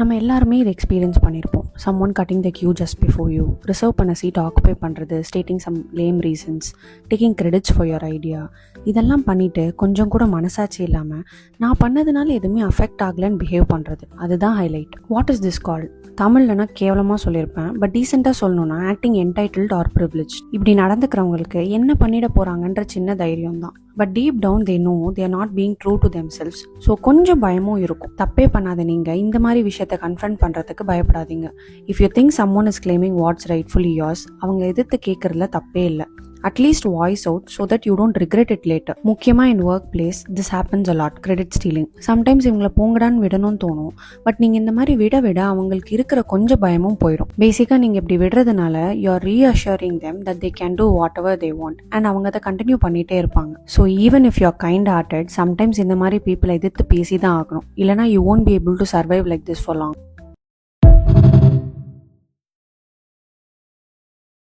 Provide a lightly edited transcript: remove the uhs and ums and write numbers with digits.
நம்ம எல்லாருமே இதை எக்ஸ்பீரியன்ஸ் பண்ணியிருப்போம். Someone cutting the queue just before you, reserve பண்ண சீட் ஆக்குபை பண்ணுறது, stating some lame reasons, taking credits for your idea, இதெல்லாம் பண்ணிவிட்டு கொஞ்சம் கூட மனசாட்சி இல்லாமல் நான் பண்ணதுனால எதுவுமே அஃபெக்ட் ஆகலைன்னு பிஹேவ் பண்ணுறது, அதுதான் highlight. What is this call? தமிழ்லனா கேவலமாக சொல்லியிருப்பேன், பட் டீசெண்டாக சொல்லணும்னா ஆக்டிங் என்டைட்டில்ட் ஆர் ப்ரிவிலேஜ். இப்படி நடந்துக்கிறவங்களுக்கு என்ன பண்ணிட போகிறாங்கன்ற சின்ன தைரியம் தான். But deep down they know they are not being true to themselves. So கொஞ்சம் பயமும் இருக்கும். தப்பே பண்ணாத நீங்கள் இந்த மாதிரி விஷயத்தை கன்ஃபரண்ட் பண்ணுறதுக்கு பயப்படாதீங்க. If you think someone is claiming what's rightfully yours, அவங்க எதிர்த்து கேட்கறதுல தப்பே இல்லை. At least voice out so that you don't regret it later. முக்கியமாக in work place this happens a lot. Credit stealing. Sometimes இவங்களை போங்கடான்னு விடணும்னு தோணும், பட் நீங்கள் இந்த மாதிரி விட அவங்களுக்கு இருக்கிற கொஞ்சம் பயமும் போயிடும். பேசிக்காக நீங்கள் இப்படி விடுறதுனால you are reassuring them that they can do whatever they want and அவங்க அதை கண்டினியூ பண்ணிகிட்டே இருப்பாங்க. So even if you are kind hearted, sometimes இந்த மாதிரி பீப்புளை எதிர்த்து பேசி தான் ஆகணும், இல்லைனா you won't be able to survive like this for long.